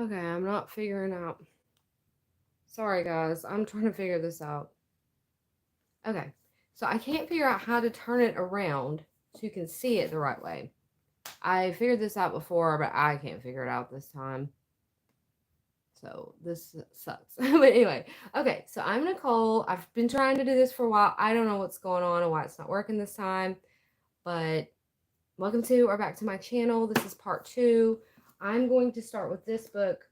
Okay, I'm not figuring out. Sorry, guys. I'm trying to figure this out. Okay, so I can't figure out how to turn it around so you can see it the right way. I figured this out before, but I can't figure it out this time. So this sucks. But anyway, okay, so I'm Nicole. I've been trying to do this for a while. I don't know what's going on and why it's not working this time, but welcome to or back to my channel. This is part 2. I'm going to start with this book.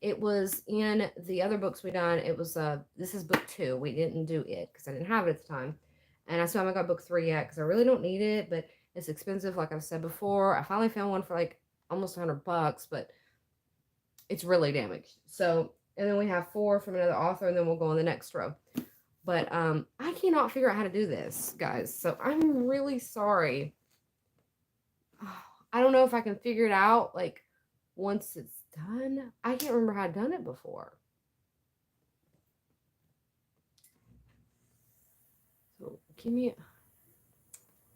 It was in the other books we done. It was this is book 2. We didn't do it because I didn't have it at the time, and I still haven't got book 3 yet because I really don't need it, but it's expensive, like I've said before. I finally found one for like almost $100, but it's really damaged. So, and then we have 4 from another author, and then we'll go on the next row. But I cannot figure out how to do this, guys. So I'm really sorry. I don't know if I can figure it out like once it's done. I can't remember how I've done it before. So give me,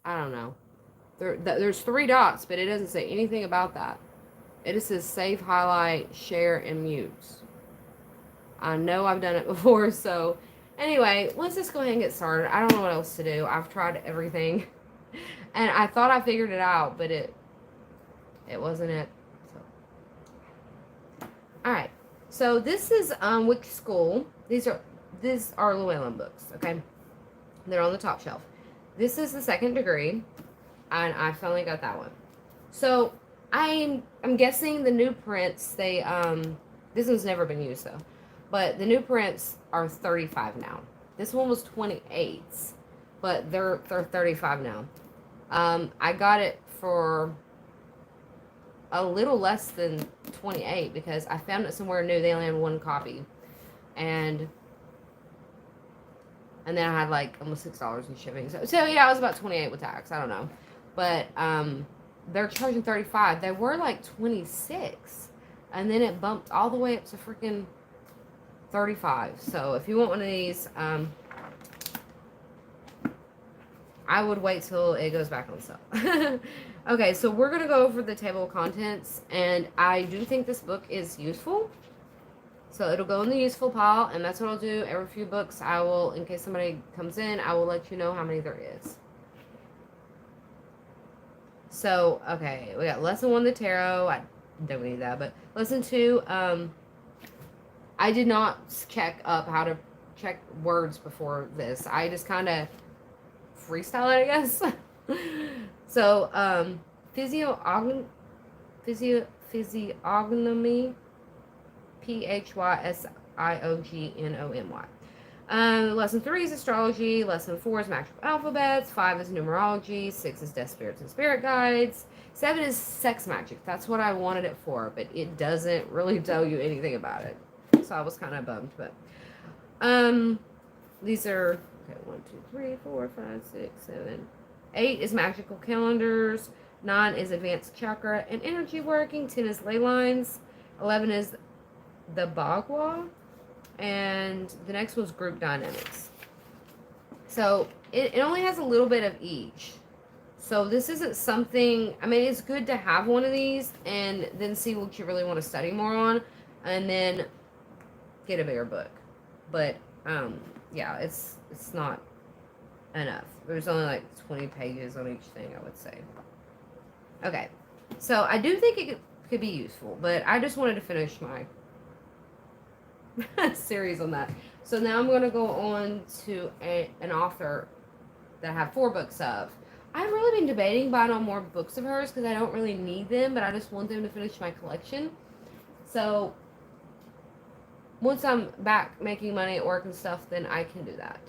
I don't know. There's 3 dots, but it doesn't say anything about that. It just says save, highlight, share, and mute. I know I've done it before, so anyway, let's just go ahead and get started. I don't know what else to do. I've tried everything, and I thought I figured it out, but it wasn't it. So, all right. So this is Witch School. These are Llewellyn books. Okay, they're on the top shelf. This is the second degree, and I finally got that one. So I'm guessing the new prints, this one's never been used though, but the new prints are 35 now. This one was 28s, but they're 35 now. I got it for a little less than 28 because I found it somewhere new. They only had 1 copy, and then I had like almost $6 in shipping. So yeah, it was about 28 with tax. I don't know, but they're charging 35. They were like 26, and then it bumped all the way up to freaking 35. So if you want one of these, I would wait till it goes back on sale. Okay, so we're gonna go over the table of contents, and I do think this book is useful. So it'll go in the useful pile, and that's what I'll do every few books. I will, in case somebody comes in, I will let you know how many there is. So, okay, we got lesson 1, the tarot. I don't need that, but lesson 2, I did not check up how to check words before this. I just kind of freestyle it, I guess. So, physiognomy, Physiognomy. Lesson 3 is astrology. Lesson 4 is magical alphabets. 5 is numerology. 6 is death spirits and spirit guides. 7 is sex magic. That's what I wanted it for, but it doesn't really tell you anything about it. So I was kind of bummed, but these are okay. 1, 2, 3, 4, 5, 6, 7, 8 is magical calendars. 9 is advanced chakra and energy working. 10 is ley lines. 11 is the Bagua, and the next was group dynamics. So it only has a little bit of each. So this isn't something, I mean, it's good to have one of these and then see what you really want to study more on, and then get a bigger book. But yeah, it's not enough. There's only like 20 pages on each thing, I would say. Okay, so I do think it could be useful, but I just wanted to finish my series on that. So now I'm going to go on to an author that I have 4 books of. I've really been debating buying on more books of hers because I don't really need them, but I just want them to finish my collection. So once I'm back making money at work and stuff, then I can do that.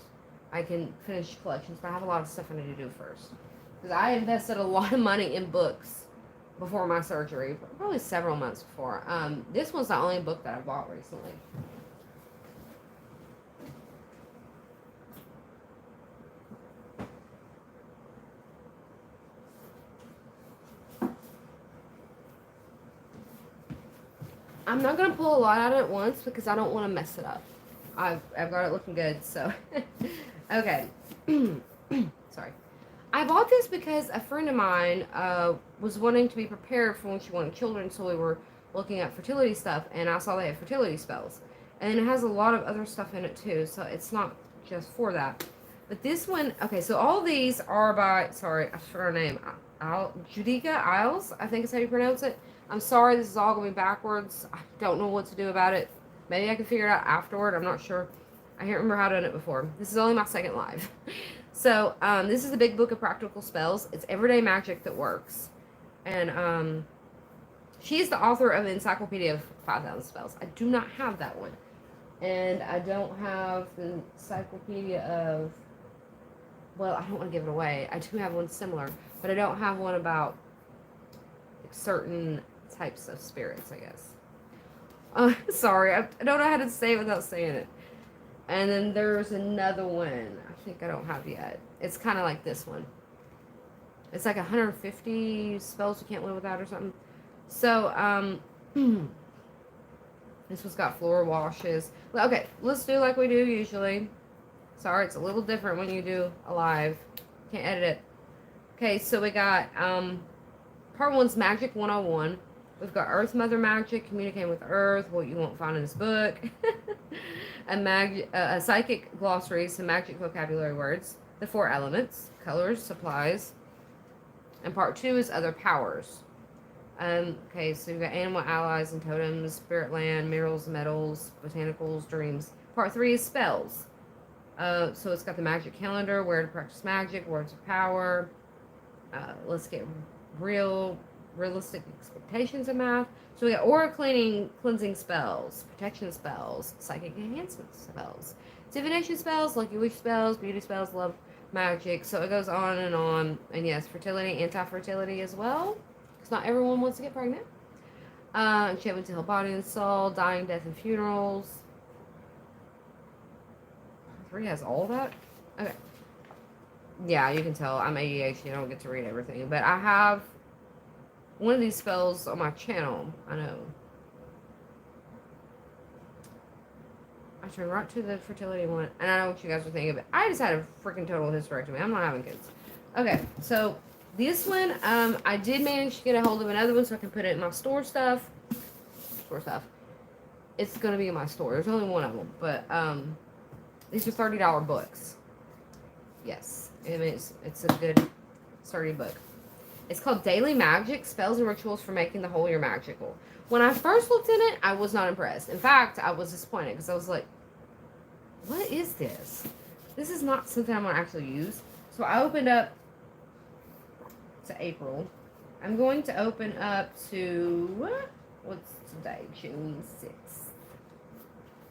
I can finish collections, but I have a lot of stuff I need to do first. Because I invested a lot of money in books before my surgery, probably several months before. This one's the only book that I bought recently. I'm not going to pull a lot out at once because I don't want to mess it up. I've got it looking good, so. Okay. Sorry. I bought this because a friend of mine was wanting to be prepared for when she wanted children, so we were looking at fertility stuff, and I saw they had fertility spells. And it has a lot of other stuff in it too, so it's not just for that. But this one, okay, so all these are by, sorry, I forgot her name, Judica Isles, I think is how you pronounce it. I'm sorry, this is all going backwards. I don't know what to do about it. Maybe I can figure it out afterward. I'm not sure. I can't remember how to do it before. This is only my second live. So, this is the big book of practical spells. It's everyday magic that works. And, she's the author of the Encyclopedia of 5,000 Spells. I do not have that one. And I don't have the Encyclopedia of, well, I don't want to give it away. I do have one similar, but I don't have one about certain types of spirits, I guess. Sorry, I don't know how to say it without saying it. And then there's another one I think I don't have yet. It's kind of like this one. It's like 150 spells you can't live without or something. So, this one's got floor washes. Okay, let's do like we do usually. Sorry, it's a little different when you do a live. Can't edit it. Okay, so we got, part one's Magic 101. We've got Earth Mother Magic, communicating with Earth, what you won't find in this book. A psychic glossary, some magic vocabulary words. The 4 elements, colors, supplies. And part 2 is other powers. Okay, so you've got animal allies and totems, spirit land, minerals, metals, botanicals, dreams. Part 3 is spells. So it's got the magic calendar, where to practice magic, words of power. Let's get realistic expectations of math. So we got aura cleansing spells, protection spells, psychic enhancement spells, divination spells, lucky wish spells, beauty spells, love magic. So it goes on. And yes, fertility, anti-fertility as well, because not everyone wants to get pregnant. Enchantment to heal body and soul, dying, death, and funerals. 3 has all that? Okay. Yeah, you can tell I'm ADHD. I don't get to read everything. But I have one of these spells on my channel. I know. I turned right to the fertility one. And I know what you guys are thinking. But I just had a freaking total hysterectomy. I'm not having kids. Okay, so this one, I did manage to get a hold of another one so I can put it in my store stuff. It's going to be in my store. There's only one of them. But, these are $30 books. Yes. I mean, it's a good, sturdy book. It's called Daily Magic, Spells and Rituals for Making the Whole Year Magical. When I first looked in it, I was not impressed. In fact, I was disappointed because I was like, what is this? This is not something I'm going to actually use. So I opened up to April. I'm going to open up to, what's today? June 6th.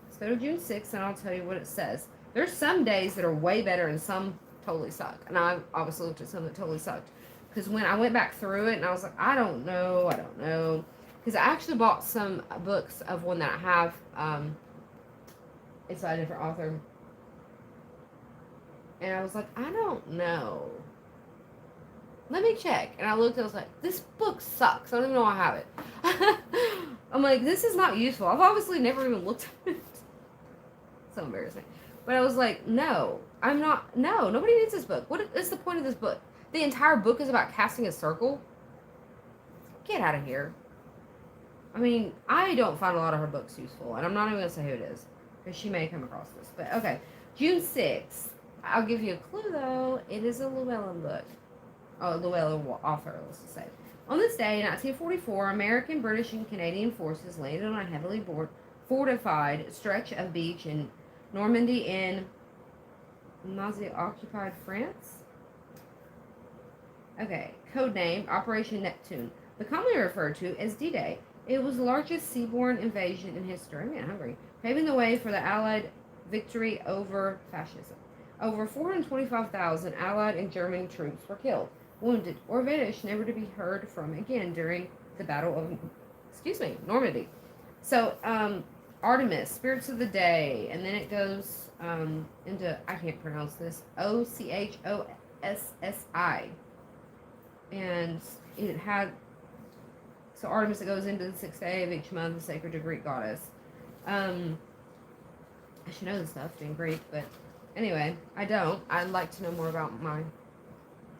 Let's go to June 6th and I'll tell you what it says. There's some days that are way better and some totally suck. And I obviously looked at some that totally sucked. Because when I went back through it and I was like, I don't know. Because I actually bought some books of one that I have. It's by a different author. And I was like, I don't know. Let me check. And I looked and I was like, this book sucks. I don't even know I have it. I'm like, this is not useful. I've obviously never even looked at it. So embarrassing. But I was like, no, I'm not. No, nobody needs this book. What is the point of this book? The entire book is about casting a circle? Get out of here. I mean, I don't find a lot of her books useful. And I'm not even going to say who it is. Because she may come across this. But, okay. June 6th. I'll give you a clue, though. It is a Llewellyn book. Oh, Llewellyn author, let's just say. On this day, in 1944, American, British, and Canadian forces landed on a heavily fortified stretch of beach in Normandy in Nazi-occupied France. Okay, codename Operation Neptune, but commonly referred to as D-Day. It was the largest seaborne invasion in history. I'm getting hungry. Paving the way for the Allied victory over fascism. Over 425,000 Allied and German troops were killed, wounded, or vanished, never to be heard from again during the Battle of, Normandy. So, Artemis, Spirits of the Day, and then it goes into, I can't pronounce this, Ochossi. And it had, so Artemis, it goes into the 6th day of each month, sacred to Greek goddess. I should know this stuff in Greek, but anyway, I don't. I'd like to know more about my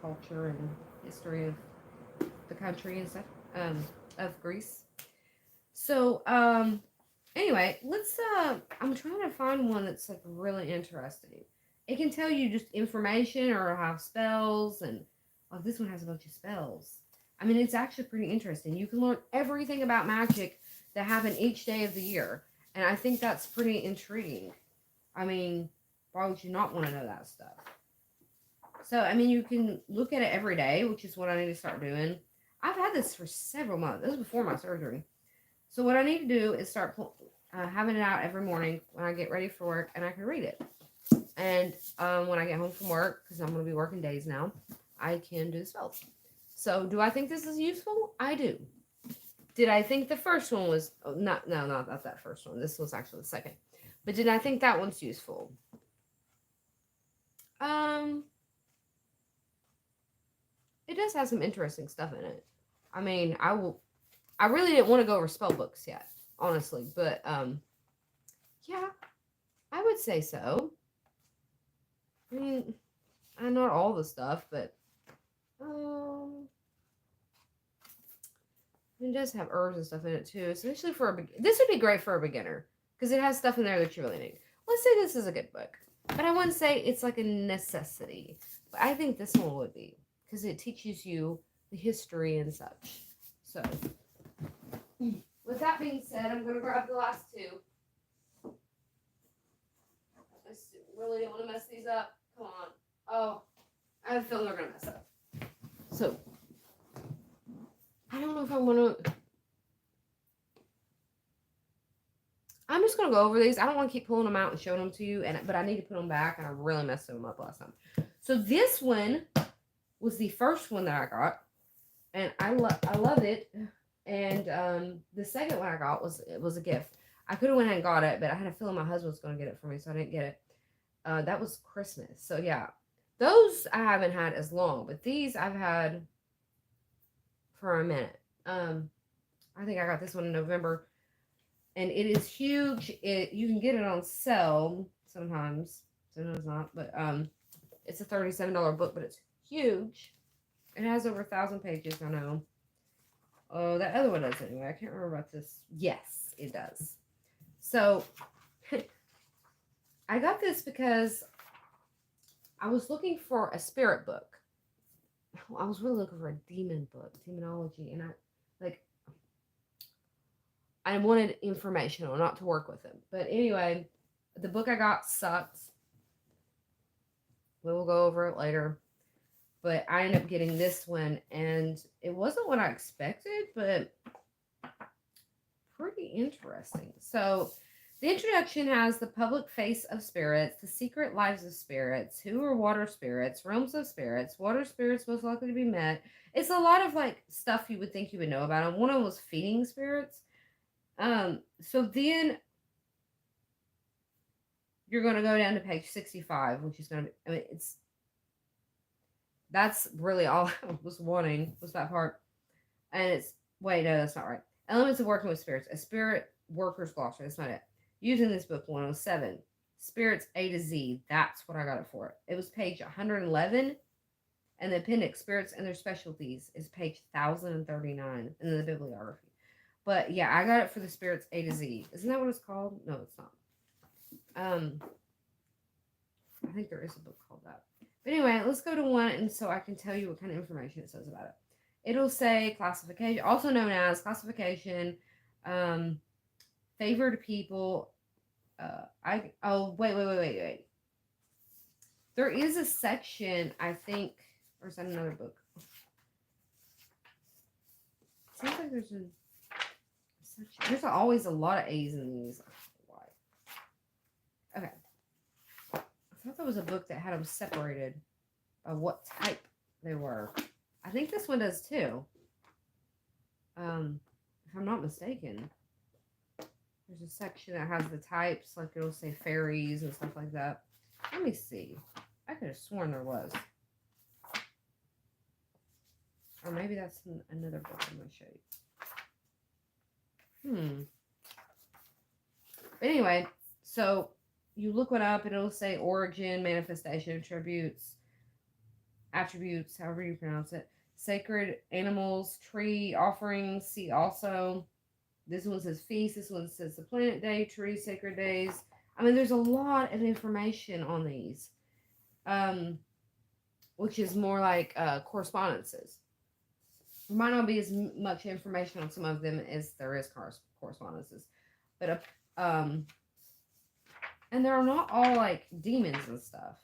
culture and history of the country and stuff, of Greece. So, anyway, let's, I'm trying to find one that's like really interesting. It can tell you just information or have spells, and oh, this one has a bunch of spells. I mean, it's actually pretty interesting. You can learn everything about magic that happen each day of the year, and I think that's pretty intriguing. I mean, why would you not want to know that stuff? So, I mean, you can look at it every day, which is what I need to start doing. I've had this for several months. This is before my surgery. So, what I need to do is start having it out every morning when I get ready for work, and I can read it. And when I get home from work, because I'm going to be working days now, I can do the spells. So, do I think this is useful? I do. Did I think the first one was not that first one. This was actually the second. But did I think that one's useful? It does have some interesting stuff in it. I mean, I really didn't want to go over spell books yet, honestly, but yeah, I would say so. I mean, not all the stuff, but it does have herbs and stuff in it too, especially for this would be great for a beginner because it has stuff in there that you really need. Let's say this is a good book, but I wouldn't say it's like a necessity. But I think this one would be because it teaches you the history and such. So, with that being said, I'm gonna grab the last two. I really don't want to mess these up. Come on. Oh, I have a feeling they're gonna mess up. So, I don't know if I want to. I'm just gonna go over these. I don't want to keep pulling them out and showing them to you, but I need to put them back, and I really messed them up last time. So this one was the first one that I got, and I love it. And the second one I got was a gift. I could have went and got it, but I had a feeling my husband was gonna get it for me, so I didn't get it. That was Christmas. So yeah, those I haven't had as long, but these I've had for a minute. I think I got this one in November. And it is huge. You can get it on sale sometimes not. But it's a $37 book, but it's huge. It has over 1,000 pages. I know. Oh, that other one does anyway. I can't remember about this. Yes, it does. So I got this because I was looking for a spirit book. I was really looking for a demon book, demonology, and I wanted informational, not to work with him. But anyway, the book I got sucked. We will go over it later. But I ended up getting this one, and it wasn't what I expected, but pretty interesting. So, the introduction has the public face of spirits, the secret lives of spirits, who are water spirits, realms of spirits, water spirits most likely to be met. It's a lot of like stuff you would think you would know about them. One of them was feeding spirits. So then you're going to go down to page 65, which is going to be, I mean, that's really all I was wanting was that part. And it's, wait, no, that's not right. Elements of working with spirits, a spirit worker's glossary. That's not it. Using this book 107, spirits A to Z. That's what I got it for. It was page 111. And the appendix, spirits and their specialties, is page 1039 in the bibliography. But yeah, I got it for the spirits A to Z. Isn't that what it's called? No, it's not. I think there is a book called that. But anyway, let's go to one, and so I can tell you what kind of information it says about it. It'll say classification, also known as classification, favored people. Wait. There is a section, I think, or is that another book? It seems like there's a section. There's always a lot of A's in these. Why? Okay. I thought there was a book that had them separated by what type they were. I think this one does too. If I'm not mistaken. There's a section that has the types, like it'll say fairies and stuff like that. Let me see. I could have sworn there was. Or maybe that's another book I'm going to show you. But anyway, so you look it up and it'll say origin, manifestation, attributes, however you pronounce it. Sacred animals, tree, offerings, see also. This one says feast. This one says the planet day, trees, sacred days. I mean, there's a lot of information on these, which is more like correspondences. There might not be as much information on some of them as there is correspondences, but and they're not all like demons and stuff.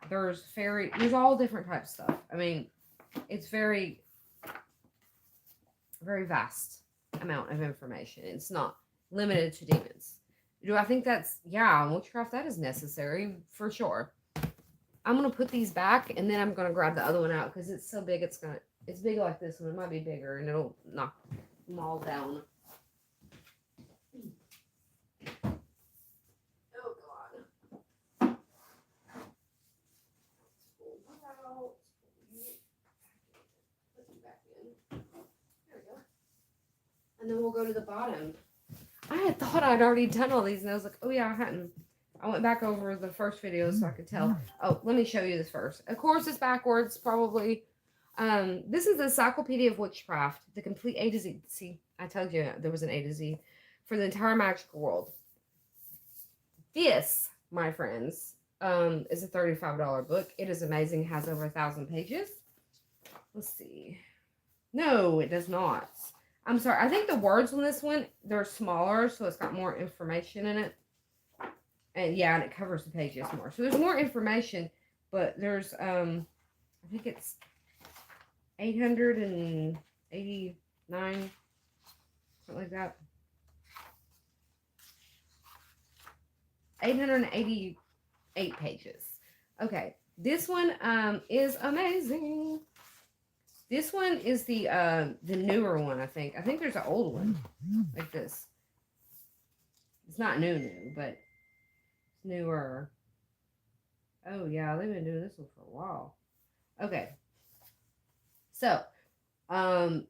There's there's all different types of stuff. I mean, it's very, very vast amount of information. It's not limited to demons. Do I think that's, yeah, witchcraft, that is necessary for sure. I'm going to put these back and then I'm going to grab the other one out because it's so big. It's big like this one. It might be bigger and it'll knock them all down. Oh, God. Pull that out. Put them back in. There we go. And then we'll go to the bottom. I had thought I'd already done all these, and I was like, oh yeah, I hadn't. I went back over the first video so I could tell. Oh, let me show you this first. Of course, it's backwards, probably. This is the Encyclopedia of Witchcraft, the complete A to Z. See, I told you there was an A to Z for the entire magical world. This, my friends, is a $35 book. It is amazing. It has over 1,000 pages. Let's see. No, it does not. I'm sorry. I think the words on this one, they're smaller, so it's got more information in it. And yeah, and it covers the pages more. So there's more information, but there's, I think it's 889, something like that. 888 pages. Okay. This one, is amazing. This one is the newer one, I think. I think there's an old one like this. It's not new, but it's newer. Oh, yeah, they've been doing this one for a while. Okay. So, there's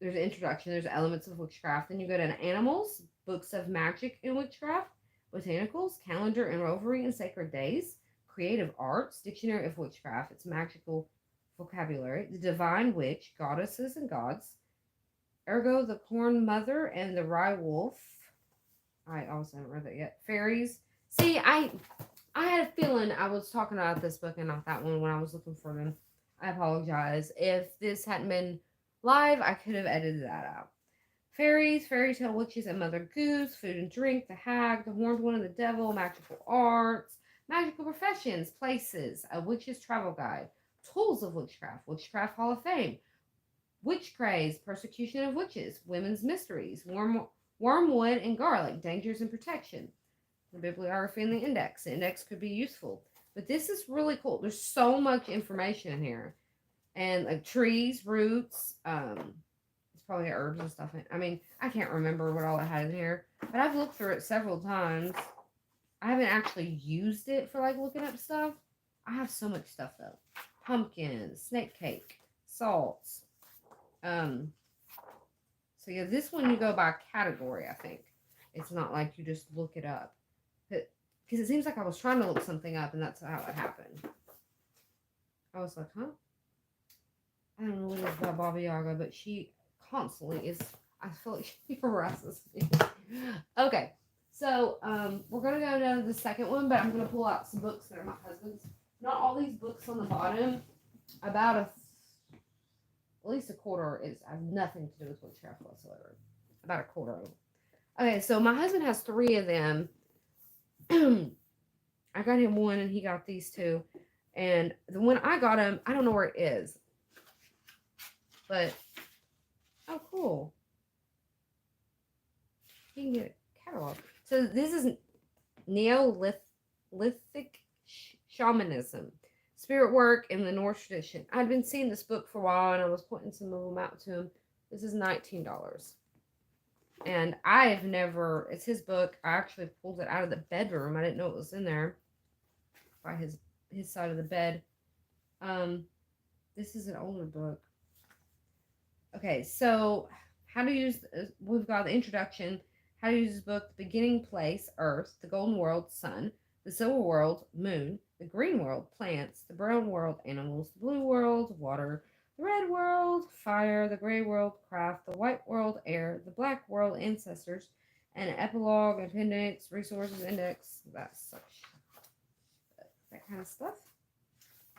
an introduction. There's elements of witchcraft. Then you go to animals, books of magic and witchcraft, botanicals, calendar and rovery and sacred days, creative arts, dictionary of witchcraft. It's magical vocabulary, the divine witch, goddesses and gods, ergo the corn mother and the rye wolf. I also haven't read that yet. Fairies. See, I had a feeling I was talking about this book and not that one when I was looking for them. I apologize. If this hadn't been live, I could have edited that out. Fairies, fairy tale witches and Mother Goose, food and drink, the hag, the horned one and the devil, magical arts, magical professions, places, a witch's travel guide, tools of witchcraft, Witchcraft Hall of Fame, witch craze, persecution of witches, women's mysteries, wormwood and garlic, dangers and protection, the bibliography and the index. The index could be useful, but this is really cool. There's so much information in here, and like trees, roots, it's probably herbs and stuff. I mean, I can't remember what all it had in here, but I've looked through it several times. I haven't actually used it for like looking up stuff. I have so much stuff though. Pumpkins, snake cake, salts. So yeah, this one you go by category, I think. It's not like you just look it up. Because it seems like I was trying to look something up and that's how it happened. I was like, huh? I don't know what it is about Baba Yaga, but she constantly is, I feel like she harasses me. Okay, so we're going to go down to the second one, but I'm going to pull out some books that are my husband's. Not all these books on the bottom, about at least a quarter have nothing to do with witchcraft whatsoever. About a quarter of them. Okay, so my husband has 3 of them. I got him one and he got these 2. And the one I got him, I don't know where it is. But, oh, cool. You can get a catalog. So this is Neolithic Shamanism, spirit work in the Norse tradition. I'd been seeing this book for a while and I was pointing some of them out to him. This is $19. And I've never, it's his book. I actually pulled it out of the bedroom. I didn't know it was in there by his side of the bed. This is an older book. Okay, so how to use, we've got the introduction, how to use this book, the beginning place, earth, the golden world, sun, the silver world, moon, the green world, plants, the brown world, animals, the blue world, water, The red world, fire. The gray world, craft. The white world, air. The black world, ancestors. And epilogue, appendix, resources, index. That's such that kind of stuff.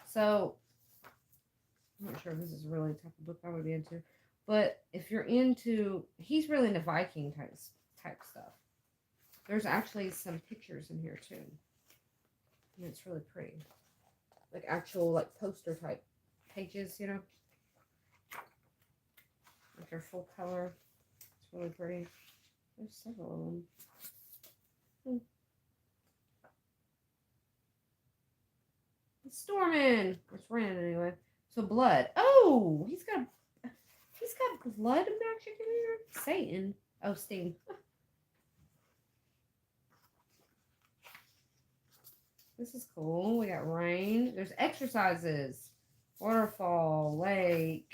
So, I'm not sure if this is really the type of book I would be into. But if you're into, he's really into Viking type stuff. There's actually some pictures in here too. And it's really pretty. Like actual like poster type pages, you know. Like they're full color. It's really pretty. There's several of them. It's storming. It's raining anyway. So blood. Oh, he's got blood magic in here. Satan. Oh, Steam. This is cool. We got rain. There's exercises. Waterfall. Lake.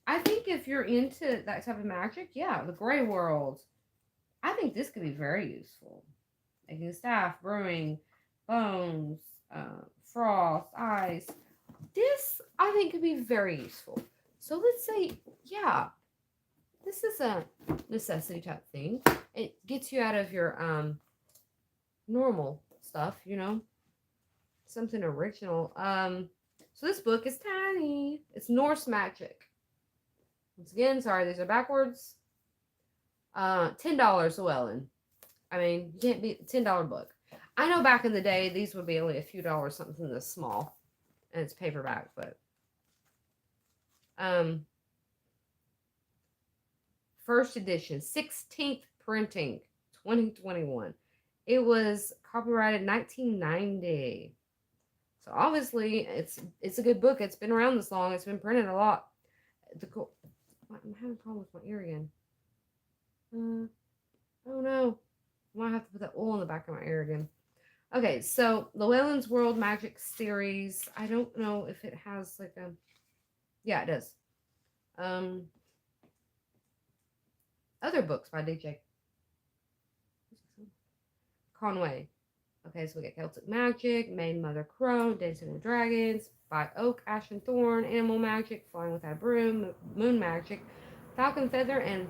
I think if you're into that type of magic, yeah, the gray world. I think this could be very useful. Making staff, brewing, bones, frost, ice. This, I think, could be very useful. So let's say, yeah, this is a necessity type thing. It gets you out of your normal stuff, you know, something original. So this book is tiny. It's Norse Magic. Once again, sorry, these are backwards. $10 Llewellyn. I mean, you can't beat a $10 book. I know back in the day, these would be only a few dollars, something this small. And it's paperback, but first edition, 16th printing, 2021. It was copyrighted 1990. So obviously, it's a good book. It's been around this long. It's been printed a lot. I'm having a problem with my ear again. Oh no. I might have to put that oil in the back of my ear again. Okay, so Llewellyn's World Magic series. I don't know if it has like a... Yeah, it does. Other books by Dj Conway. Okay, so we got Celtic Magic, Maid Mother Crow, Dancing with Dragons, by Oak, Ash and Thorn, Animal Magic, Flying Without a Broom, Moon Magic, Falcon Feather, and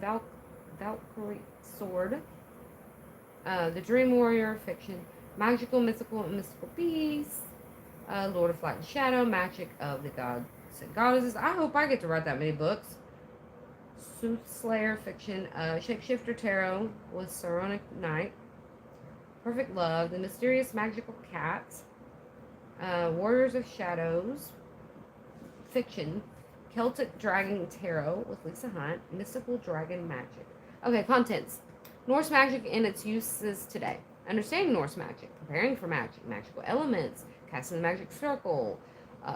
Valkyrie Sword. The Dream Warrior, Fiction, Magical, Mythical, and Mystical Beasts, Lord of Light and Shadow, Magic of the Gods and Goddesses. I hope I get to write that many books. Soothsayer, Fiction, Shapeshifter Tarot with Saronic Knight, Perfect Love, The Mysterious Magical Cat, Warriors of Shadows, Fiction, Celtic Dragon Tarot with Lisa Hunt, Mystical Dragon Magic. Okay, contents. Norse magic and its uses today. Understanding Norse magic, preparing for magic, magical elements, casting the magic circle,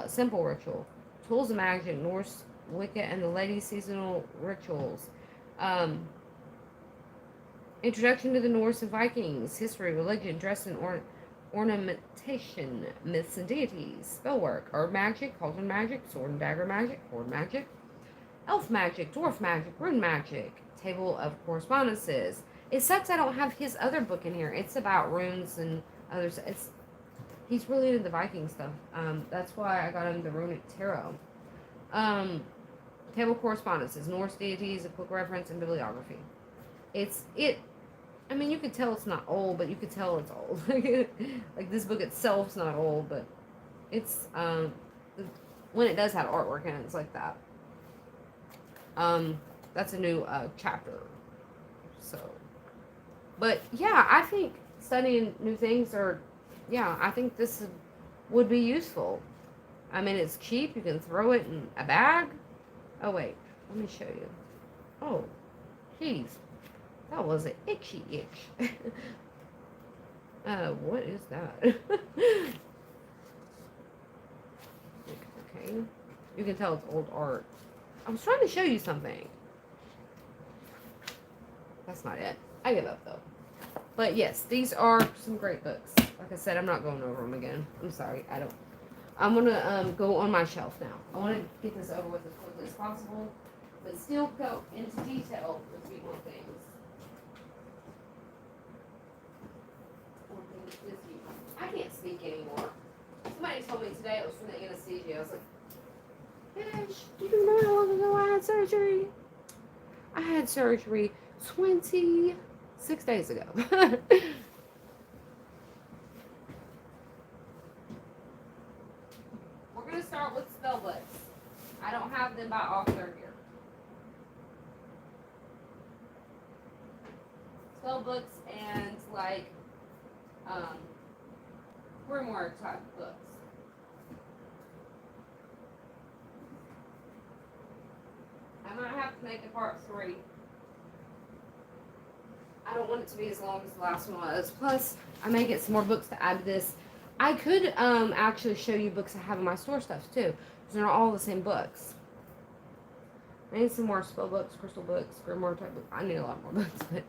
simple ritual, tools of magic, Norse Wicca and the ladies' seasonal rituals. Introduction to the Norse and Vikings, history, religion, dress and ornamentation, myths and deities, spellwork, herb magic, cauldron magic, sword and dagger magic, horde magic, elf magic, dwarf magic, rune magic, table of correspondences. It sucks I don't have his other book in here. It's about runes and others. He's really into the Viking stuff. That's why I got him the Runic Tarot. Table of correspondences, Norse deities, a quick reference, and bibliography. I mean, you could tell it's not old, but you could tell it's old. Like this book itself's not old, but it's when it does have artwork in it, it's like that. That's a new chapter. So, but yeah, I think studying new things I think this would be useful. I mean, it's cheap. You can throw it in a bag. Oh wait, let me show you. Oh, jeez. That was an itchy itch. What is that? Okay. You can tell it's old art. I was trying to show you something. That's not it. I give up, though. But yes, these are some great books. Like I said, I'm not going over them again. I'm sorry. I'm going to go on my shelf now. I want to get this over with as quickly as possible, but still go into detail with me on things. I can't speak anymore. Somebody told me today it was from the anesthesia. I was like, Ash, do you know how long ago I had surgery? I had surgery 26 days ago. We're going to start with spell books. I don't have them by author here. Spell books and like grimoire type books. I might have to make a part 3. I don't want it to be as long as the last one was. Plus, I may get some more books to add to this. I could actually show you books I have in my store stuff too, because they're not all the same books. I need some more spell books, crystal books, grimoire type books. I need a lot more books, but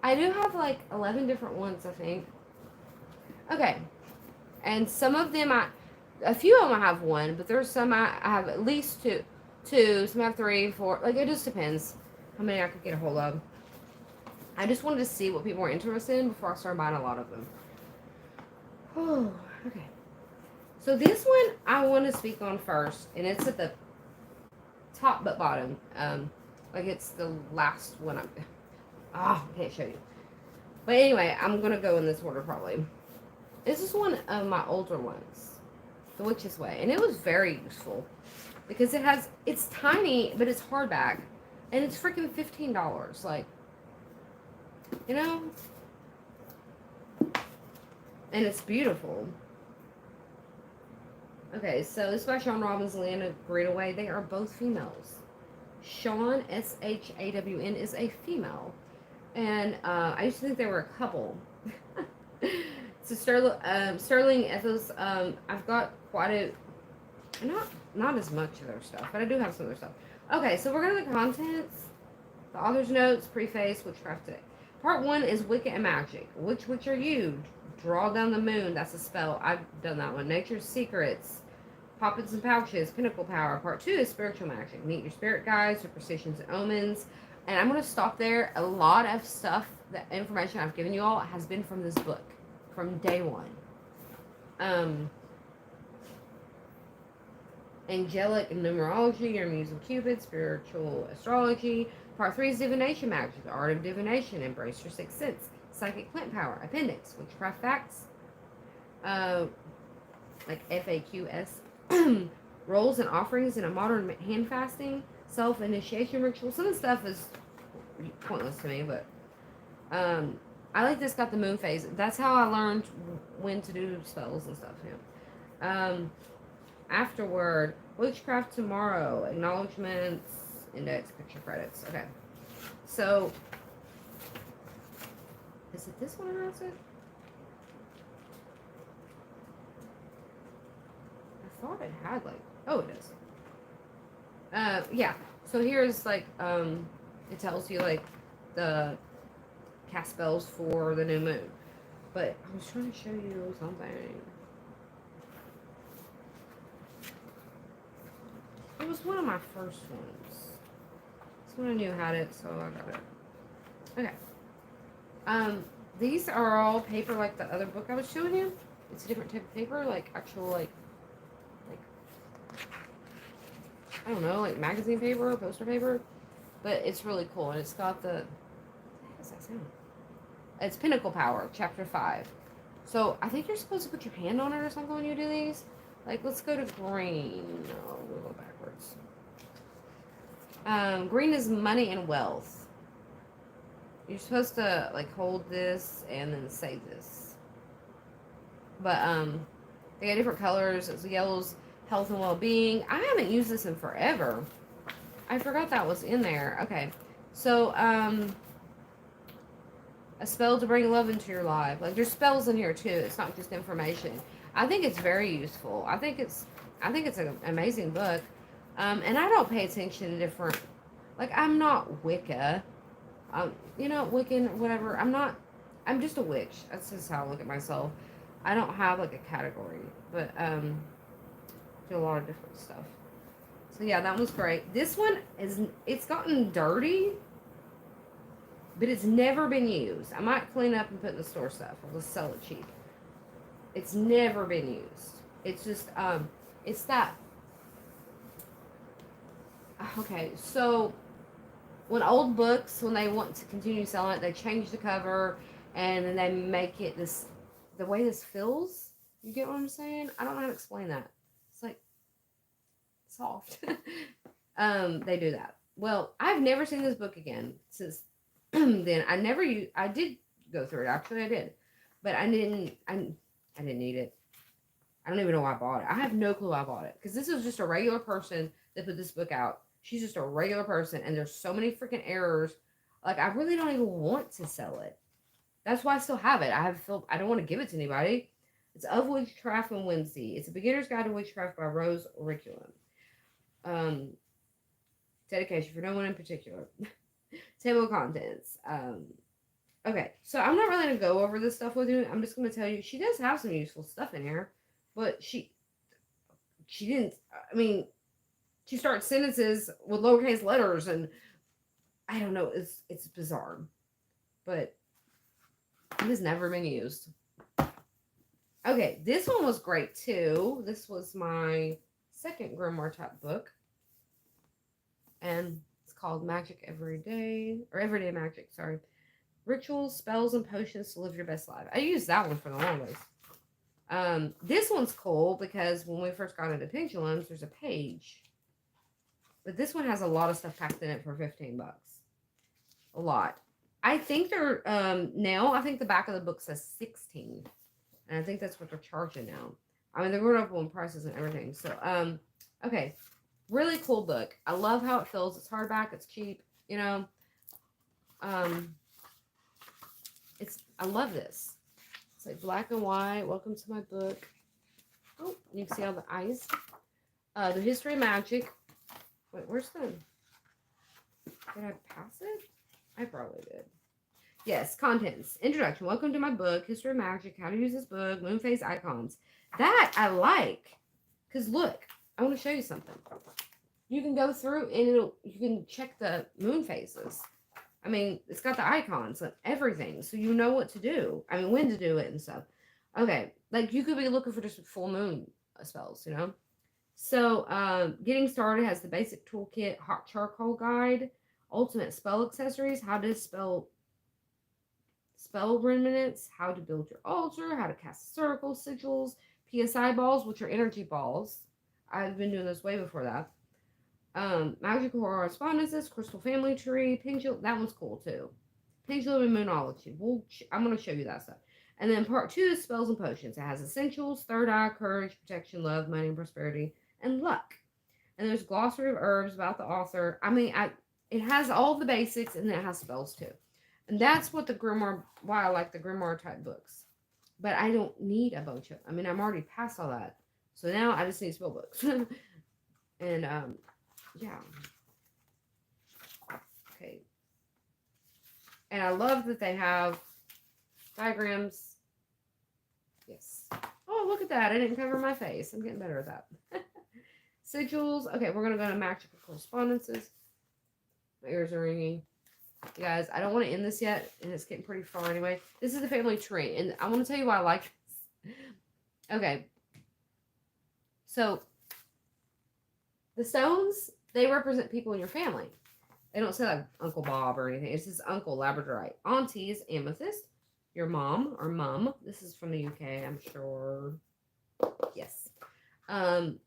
I do have like 11 different ones, I think. Okay, and some of them a few of them I have one, but there's some I have at least two, some I have 3, 4. Like it just depends how many I could get a hold of. I just wanted to see what people were interested in before I started buying a lot of them. Oh, okay. So this one I want to speak on first, and it's at the top but bottom. Like it's the last one. I can't show you. But anyway, I'm gonna go in this order probably. This is one of my older ones, The Witch's Way, and it was very useful because it's tiny, but it's hardback, and it's freaking $15. Like, you know, and it's beautiful. Okay, so this is by Shawn Robbins, Lana Greenaway. They are both females. Shawn, S-H-A-W-N, is a female. And I used to think they were a couple. So Sterling Ethos, I've got quite a, not as much of their stuff, but I do have some of their stuff. Okay, so we're going to the contents, the author's notes, preface, Witchcraft Today. Part 1 is Wicca and Magic. Which witch are you? Draw down the moon. That's a spell. I've done that one. Nature's Secrets. Poppets and Pouches. Pinnacle Power. Part 2 is Spiritual Magic. Meet your spirit guides, superstitions and omens. And I'm going to stop there. A lot of stuff, the information I've given you all has been from this book. From day one. Angelic numerology, or Muse of Cupid. Spiritual astrology. Part 3 is Divination Magic. The art of divination. Embrace your sixth sense. Psychic plant power. Appendix. Witchcraft facts. Like FAQs. Roles and offerings in a modern hand fasting. Self-initiation ritual. Some of the stuff is pointless to me, but I like this. Got the moon phase. That's how I learned when to do spells and stuff. Yeah. Afterward, Witchcraft Tomorrow. Acknowledgements. Index. Picture credits. Okay. So, is it this one or is it? I thought it had like, oh, it is. Yeah. So here's like, it tells you like the cast spells for the new moon. But I was trying to show you something. It was one of my first ones. This one I knew had it, so I got it. Okay. These are all paper like the other book I was showing you. It's a different type of paper, like actual like I don't know, like magazine paper, poster paper. But it's really cool, and it's got the, what does that sound? It's Pinnacle Power, Chapter 5. So I think you're supposed to put your hand on it or something when you do these. Like, let's go to green. No, we'll go backwards. Green is money and wealth. You're supposed to like hold this and then say this. But they got different colors. It's yellows, health and well-being. I haven't used this in forever. I forgot that was in there. Okay. So a spell to bring love into your life. Like there's spells in here too. It's not just information. I think it's very useful. I think it's an amazing book. And I don't pay attention to different, like I'm not Wicca. You know, Wiccan, whatever. I'm just a witch. That's just how I look at myself. I don't have like a category, but do a lot of different stuff. So yeah, that was great. This one it's gotten dirty, but it's never been used. I might clean up and put in the store stuff. I'll just sell it cheap. It's never been used. It's just it's that Okay, so when old books, when they want to continue selling it, they change the cover and then they make it this, the way this feels. You get what I'm saying? I don't know how to explain that. It's like soft. They do that. Well, I've never seen this book again since then. I did go through it. Actually, I did, but I didn't need it. I don't even know why I bought it. I have no clue why I bought it because this is just a regular person that put this book out. She's just a regular person, and there's so many freaking errors. Like I really don't even want to sell it. That's why I still have it. I don't want to give it to anybody. It's Of Witchcraft and Whimsy. It's a beginner's guide to witchcraft by Rose Auriculum. Um, dedication for no one in particular. Table of contents. Okay, so I'm not really gonna go over this stuff with you. I'm just gonna tell you she does have some useful stuff in here, but she didn't. I mean, she starts sentences with lowercase letters, and I don't know. It's bizarre, but it has never been used. Okay, this one was great too. This was my second grimoire type book, and it's called Magic Every Day, or Everyday Magic. Sorry, rituals, spells, and potions to live your best life. I used that one for the longest. This one's cool because when we first got into pendulums, there's a page. But this one has a lot of stuff packed in it for $15. A lot. I think they're now I think the back of the book says 16. And I think that's what they're charging now. I mean they're going up on prices and everything. So okay. Really cool book. I love how it feels. It's hardback, it's cheap, you know. I love this. It's like black and white. Welcome to my book. Oh, you can see all the eyes. The History of Magic. Wait, where's the... Did I pass it? I probably did. Yes, contents. Introduction. Welcome to my book, History of Magic. How to use this book. Moon phase icons. That I like. Because look, I want to show you something. You can go through and you can check the moon phases. I mean, it's got the icons and everything. So you know what to do. I mean, when to do it and stuff. Okay. Like you could be looking for just full moon spells, you know? So, getting started has the basic toolkit, hot charcoal guide, ultimate spell accessories, how to spell remnants, how to build your altar, how to cast circles, sigils, PSI balls, which are energy balls. I've been doing this way before that. Magical correspondences, crystal family tree, pendulum. That one's cool too. Pendulum and moonology. I'm going to show you that stuff. And then part 2 is spells and potions. It has essentials, third eye, courage, protection, love, money, and prosperity, and luck. And there's Glossary of Herbs about the author. I mean, it has all the basics, and it has spells too. And that's what why I like the grimoire type books. But I don't need a bunch of, I'm already past all that. So now I just need spell books. And, yeah. Okay. And I love that they have diagrams. Yes. Oh, look at that. I didn't cover my face. I'm getting better at that. Sigils. Okay, we're going to go to Magical Correspondences. My ears are ringing. You guys, I don't want to end this yet, and it's getting pretty far anyway. This is the family tree, and I want to tell you why I like this. Okay. So, the stones, they represent people in your family. They don't say like Uncle Bob or anything. It says Uncle Labradorite. Auntie is amethyst. Your mom or mum. This is from the UK, I'm sure. Yes. And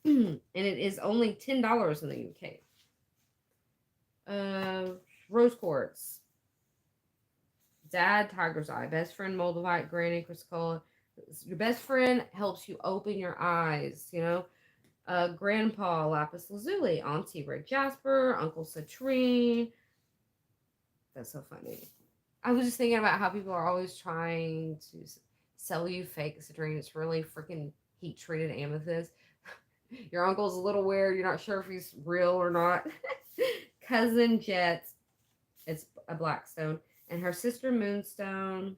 it is only $10 in the UK. Rose quartz. Dad, tiger's eye. Best friend, moldavite. Granny, chrysocolla. Your best friend helps you open your eyes, you know. Grandpa, lapis lazuli. Auntie, red jasper. Uncle, citrine. That's so funny. I was just thinking about how people are always trying to sell you fake citrine. It's really freaking heat treated amethyst. Your uncle's a little weird. You're not sure if he's real or not. Cousin Jet. It's a black stone. And her sister Moonstone.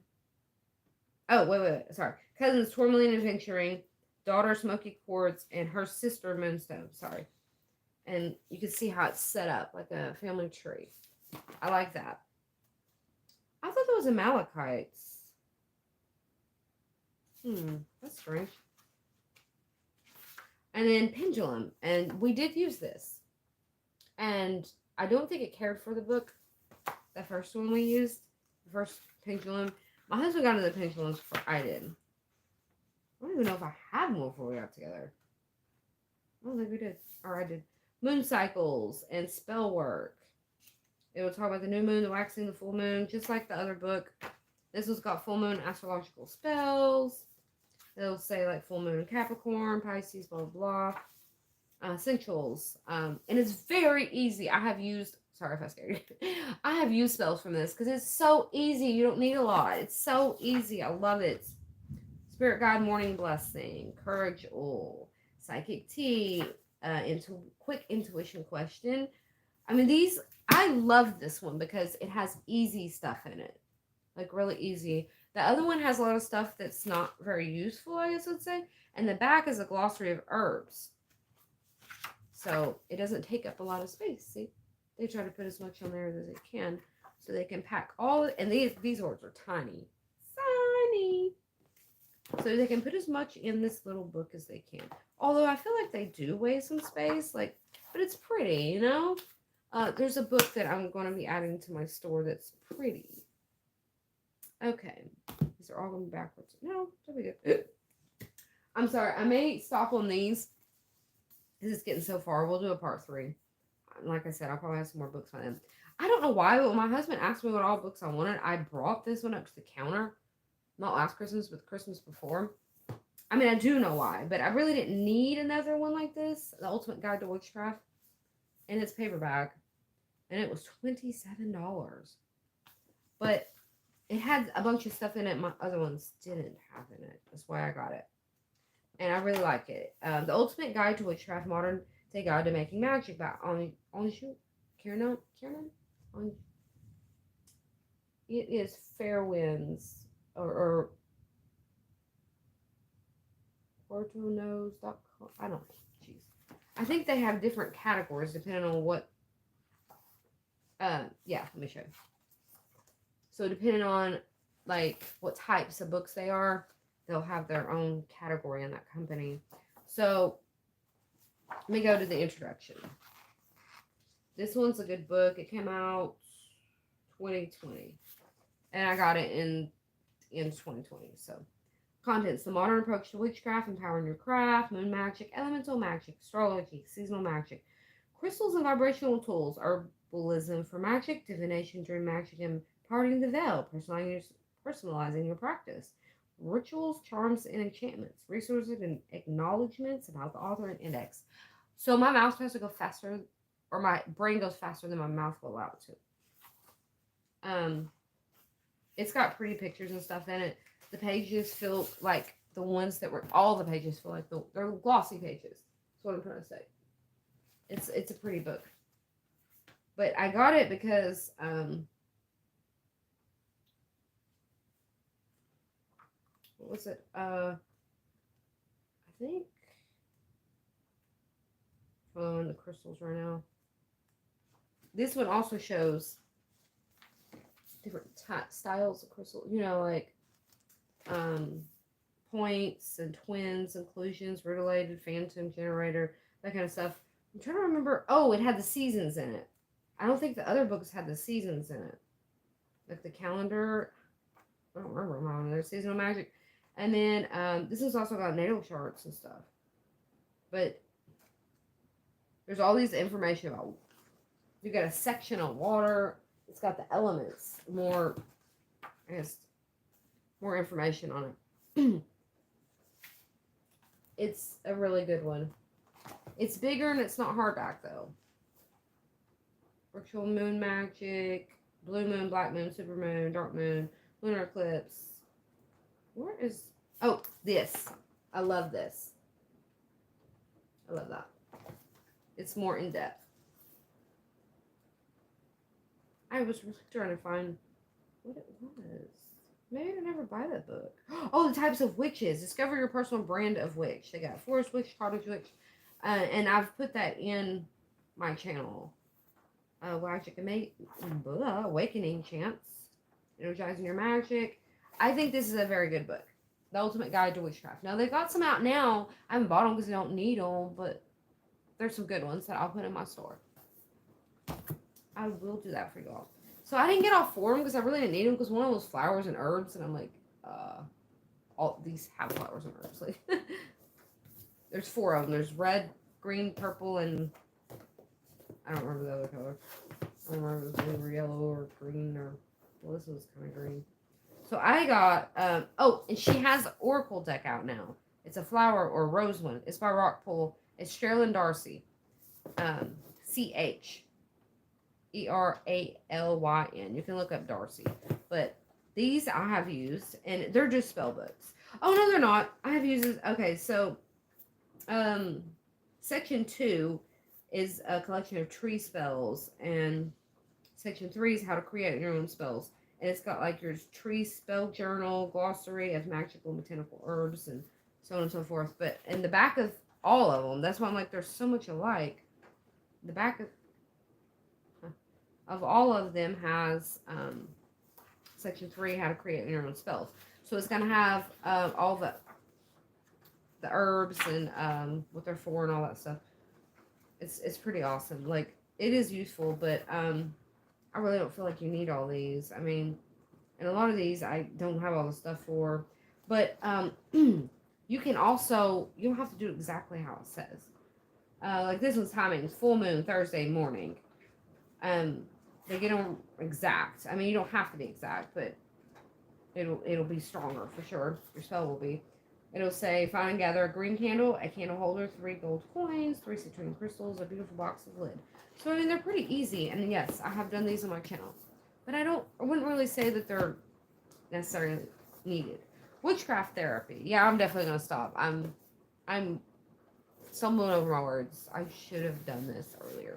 Oh, wait. Sorry. Cousin's tourmaline adventuring. Daughter smoky quartz. And her sister Moonstone. Sorry. And you can see how it's set up like a family tree. I like that. I thought that was Amalekites. That's strange. And then pendulum. And we did use this. And I don't think it cared for the book, the first one we used, the first pendulum. My husband got into the pendulums before I did. I don't even know if I had one before we got together. I don't think we did. Or I did. Moon cycles and spell work. It will talk about the new moon, the waxing, the full moon, just like the other book. This one's got full moon astrological spells. It'll say like full moon Capricorn, Pisces, blah, blah, blah. Essentials. And it's very easy. I have used, sorry if I scared you. I have used spells from this because it's so easy. You don't need a lot. It's so easy. I love it. Spirit Guide Morning Blessing, Courage Oil, Psychic Tea, Quick Intuition Question. I mean, these, I love this one because it has easy stuff in it. Like, really easy. The other one has a lot of stuff that's not very useful, I guess I'd say. And the back is a glossary of herbs. So, it doesn't take up a lot of space. See? They try to put as much on there as they can. So, they can pack all, and these words are tiny. Tiny. So they can put as much in this little book as they can. Although I feel like they do waste some space, like, but it's pretty, you know? There's a book that I'm going to be adding to my store that's pretty. Okay. These are all going backwards. No, that'll be good. I'm sorry. I may stop on these because it's getting so far. We'll do a part 3. Like I said, I'll probably have some more books on them. I don't know why, but when my husband asked me what all books I wanted, I brought this one up to the counter. Not last Christmas, but the Christmas before. I mean, I do know why, but I really didn't need another one like this. The Ultimate Guide to Witchcraft. And it's paperback. And it was $27. But it had a bunch of stuff in it my other ones didn't have in it. That's why I got it. And I really like it. The Ultimate Guide to Witchcraft, Modern Day Guide to Making Magic by Anju Kiernan. It is Fairwinds. Or PortoKnows.com. I don't know. Jeez. I think they have different categories depending on what. Yeah, let me show you. So depending on like what types of books they are, they'll have their own category in that company. So let me go to the introduction. This one's a good book. It came out 2020, and I got it in 2020. So, contents: the modern approach to witchcraft, empowering your craft, moon magic, elemental magic, astrology, seasonal magic, crystals and vibrational tools, herbalism for magic, divination, dream magic, and parting the veil, personalizing your practice, rituals, charms, and enchantments, resources and acknowledgments about the author and index. So my mouse has to go faster, or my brain goes faster than my mouth will allow it to. It's got pretty pictures and stuff in it. The pages feel like the ones that were, all the pages feel like they're glossy pages. That's what I'm trying to say. It's a pretty book. But I got it because, what was it? I think, following the crystals right now. This one also shows different styles of crystals, you know, like points and twins, inclusions, rutilated, phantom, generator, that kind of stuff. I'm trying to remember. Oh, it had the seasons in it. I don't think the other books had the seasons in it. Like the calendar. I don't remember mine. There's seasonal magic. And then this has also got natal charts and stuff. But there's all these information about. You got a section on water. It's got the elements. More, I guess, more information on it. It's a really good one. It's bigger and it's not hardback though. Virtual moon magic, blue moon, black moon, super moon, dark moon, lunar eclipse. Where is, oh, this. I love this. I love that. It's more in depth. I was really trying to find what it was. Maybe I never buy that book. Oh, the types of witches. Discover your personal brand of witch. They got forest witch, cottage witch. And I've put that in my channel. Magic and awakening chants. Energizing your magic. I think this is a very good book. The Ultimate Guide to Witchcraft. Now, they've got some out now. I haven't bought them because I don't need them, but there's some good ones that I'll put in my store. I will do that for y'all. So I didn't get all 4 of them because I really didn't need them because one of them was flowers and herbs, and I'm like, all these have flowers and herbs. Like, there's 4 of them. There's red, green, purple, and I don't remember the other color. I don't remember if it was blue or yellow or green or, well, this was kind of green. So I got, oh, and she has an Oracle deck out now. It's a flower or rose one. It's by Rockpool. It's Sherilyn Darcy. Charalyn. You can look up Darcy. But these I have used, and they're just spell books. Oh, no, they're not. I have used, okay, so, section 2 is a collection of tree spells, and section 3 is how to create your own spells. And it's got like your tree spell journal, glossary of magical and botanical herbs, and so on and so forth. But in the back of all of them, that's why I'm like, there's so much alike. The back of all of them has section 3, how to create your own spells. So it's gonna have all the herbs and what they're for and all that stuff. It's pretty awesome. Like, it is useful, but I really don't feel like you need all these. I mean, and a lot of these I don't have all the stuff for, but you can also, you don't have to do exactly how it says. Like this one's timing, full moon, Thursday morning. They get them exact. I mean, you don't have to be exact, but it'll be stronger for sure. Your spell will be. It'll say, find and gather a green candle, a candle holder, 3 gold coins, 3 citrine crystals, a beautiful box of lid. So, I mean, they're pretty easy. And yes, I have done these on my channel. But I wouldn't really say that they're necessarily needed. Witchcraft Therapy. Yeah, I'm definitely going to stop. I'm stumbling over my words. I should have done this earlier.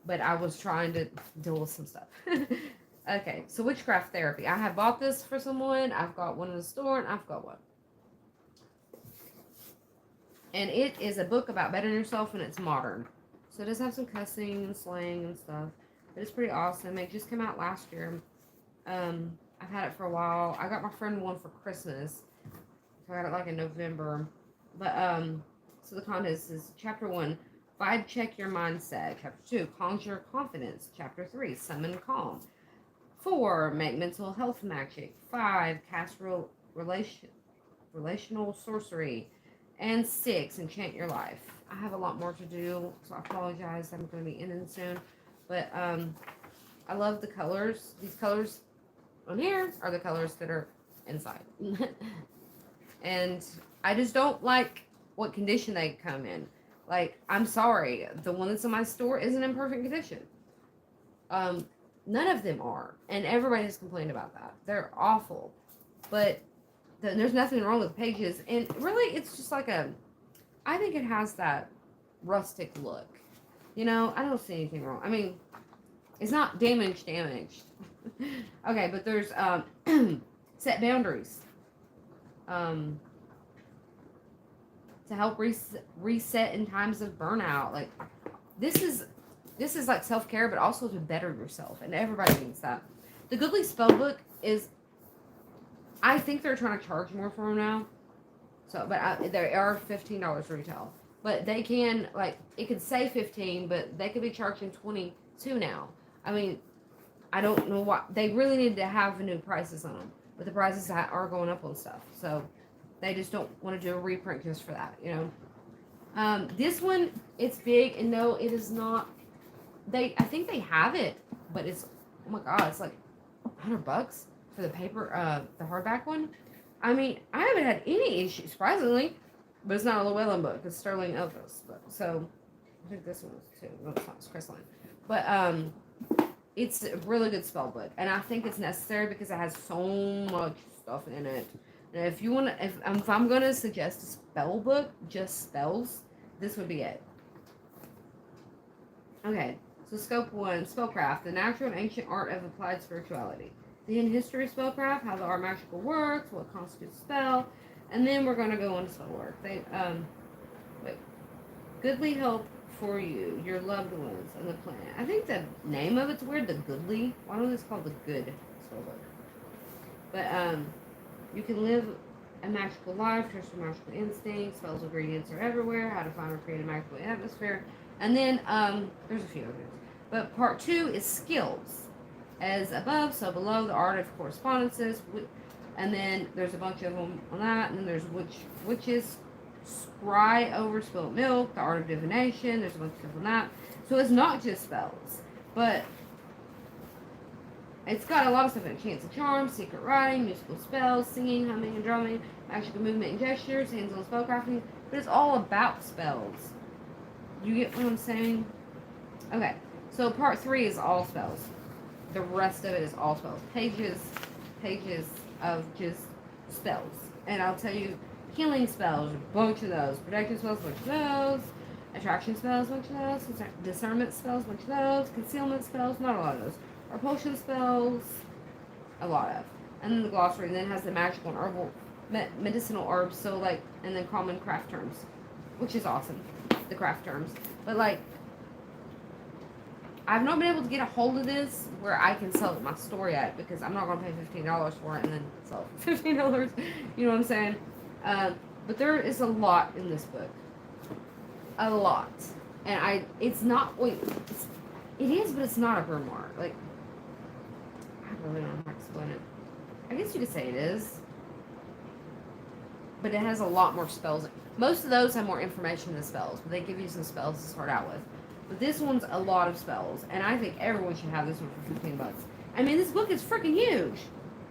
But I was trying to deal with some stuff. Okay, so Witchcraft Therapy. I have bought this for someone. I've got one in the store, and I've got one. And it is a book about bettering yourself, and it's modern. So it does have some cussing and slang and stuff. But it's pretty awesome. It just came out last year. I've had it for a while. I got my friend one for Christmas. So I got it like in November. But, so the contest is Chapter 1, Vibe Check Your Mindset. Chapter 2, Conjure Confidence. Chapter 3, Summon Calm. 4, Make Mental Health Magic. 5, Cast Relational Sorcery. And 6, Enchant Your Life. I have a lot more to do, so I apologize. I'm going to be ending soon. But I love the colors. These colors on here are the colors that are inside. And I just don't like what condition they come in. Like, I'm sorry. The one that's in my store isn't in perfect condition. None of them are. And everybody's complained about that. They're awful. But there's nothing wrong with the pages. And really, it's just like I think it has that rustic look. You know, I don't see anything wrong. I mean, it's not damaged. Okay, but there's set boundaries. To help reset in times of burnout. Like, this is like self-care, but also to better yourself. And everybody needs that. The Goodly Spellbook is, I think they're trying to charge more for them now. So, but they are $15 retail. But they can, like, it could say 15, but they could be charging 22 now. I mean, I don't know why. They really need to have new prices on them. But the prices are going up on stuff. So, they just don't want to do a reprint just for that, you know. This one, it's big, and no, it is not. I think they have it, but it's, oh my god, it's like $100 for the paper, the hardback one. I mean, I haven't had any issues, surprisingly, but it's not a Llewellyn book. It's Sterling Elvis book. So I think this one is too. No, it's not. It's Crystalline. But it's a really good spell book, and I think it's necessary because it has so much stuff in it. And if you want to, if I'm gonna suggest a spell book, just spells, this would be it. Okay. So scope 1, Spellcraft, the natural and ancient art of applied spirituality. The hidden history of spellcraft, how the art magical works, what constitutes a spell, and then we're going to go into spell work. Goodly help for you, your loved ones, and the planet. I think the name of it's weird, the Goodly. Why don't it's called the Good Spellbook? But you can live a magical life, trust your magical instincts, spells ingredients are everywhere, how to find or create a magical atmosphere, and then there's a few others. But part 2 is skills. As above, so below, the art of correspondences. And then there's a bunch of them on that. And then there's witches, scry over spilt milk, the art of divination. There's a bunch of stuff on that. So it's not just spells. But it's got a lot of stuff in it. Chants and charms, secret writing, musical spells, singing, humming and drumming, magical movement and gestures, hands-on spellcrafting. But it's all about spells. You get what I'm saying? Okay. So part 3 is all spells. The rest of it is all spells. Pages of just spells. And I'll tell you, healing spells, a bunch of those. Protection spells, a bunch of those. Attraction spells, a bunch of those. Discernment spells, a bunch of those. Concealment spells, not a lot of those. Repulsion spells, a lot of. And then the glossary then has the magical and herbal, medicinal herbs, so like, and then common craft terms, which is awesome, the craft terms. But like, I've not been able to get a hold of this where I can sell it my store yet, because I'm not going to pay $15 for it and then sell it for $15. You know what I'm saying? But there is a lot in this book. A lot. And it's not, wait, it is, but it's not a grimoire. Like, I really don't know how to explain it. I guess you could say it is. But it has a lot more spells. Most of those have more information than spells, but they give you some spells to start out with. But this one's a lot of spells, and I think everyone should have this one for $15. I mean, this book is freaking huge.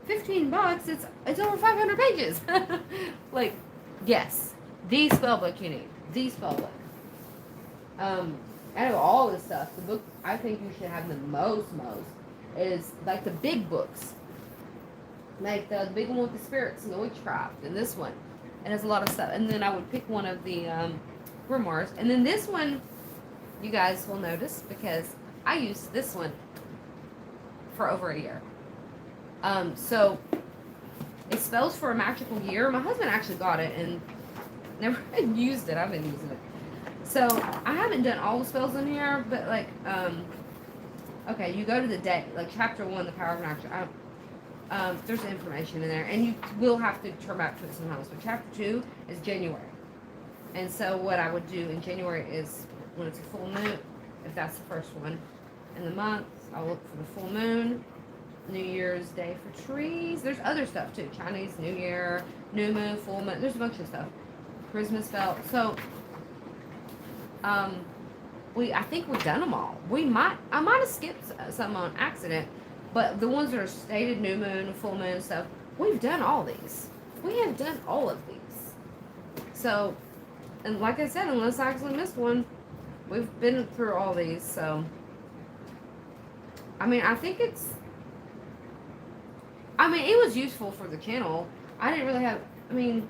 $15, it's over 500 pages. Like, yes, the spell book you need. The spell book. Out of all this stuff, the book I think you should have the most is like the big books. Like the big one with the spirits and the witchcraft, and this one. It has a lot of stuff. And then I would pick one of the grimoires. And then this one, you guys will notice, because I used this one for over a year. So it spells for a magical year. My husband actually got it and never used it. I've been using it. So I haven't done all the spells in here, but like, okay, you go to the day, like chapter 1, the power of an action. There's information in there, and you will have to turn back to it sometimes. But chapter 2 is January, and so what I would do in January is when it's a full moon, if that's the first one in the month, I'll look for the full moon, New Year's Day for trees. There's other stuff too, Chinese New Year, new moon, full moon. There's a bunch of stuff. Christmas spell. So I think we've done them all. I might have skipped some on accident, but the ones that are stated new moon, full moon stuff, we've done all these. We have done all of these. So, and like I said, unless I actually missed one, we've been through all these. So, I mean, it was useful for the channel. I didn't really have, I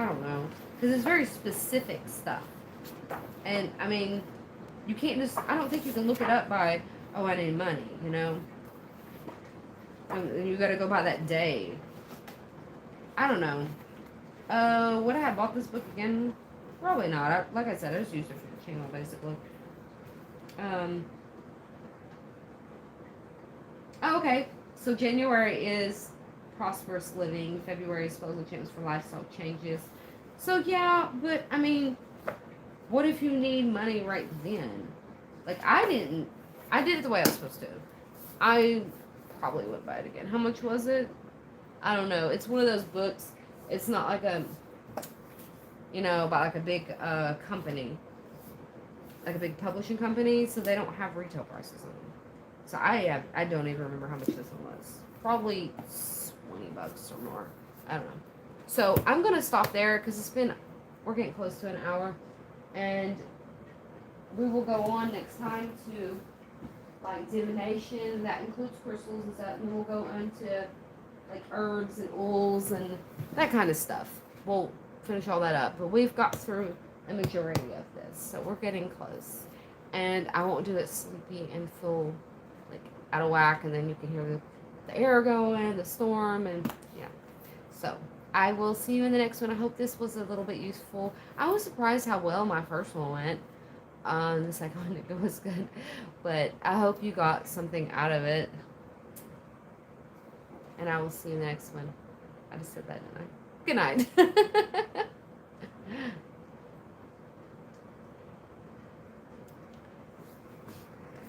don't know, because it's very specific stuff. And, you can't just, I don't think you can look it up by, oh, I need money, you know? And you gotta go by that day. I don't know. Would I have bought this book again? Probably not. Like I said, I just used it for the channel, basically. Oh, okay. So January is prosperous living. February is spells and chants for lifestyle changes. So yeah, but what if you need money right then? Like I did it the way I was supposed to. I probably wouldn't buy it again. How much was it? I don't know. It's one of those books. It's not like about like a big company, like a big publishing company. So they don't have retail prices on them. So I don't even remember how much this one was. Probably $20 or more. I don't know. So I'm gonna stop there because we're getting close to an hour, and we will go on next time to like divination. That includes crystals and stuff, and we'll go into like herbs and oils and that kind of stuff. We'll finish all that up, but we've got through a majority of this, so we're getting close. And I won't do it sleepy and full, like out of whack, and then you can hear the air going, the storm, and yeah. So I will see you in the next one. I hope this was a little bit useful. I was surprised how well my first one went. The second one was good, but I hope you got something out of it. And I will see you in the next one. I just said that, didn't I? Good night.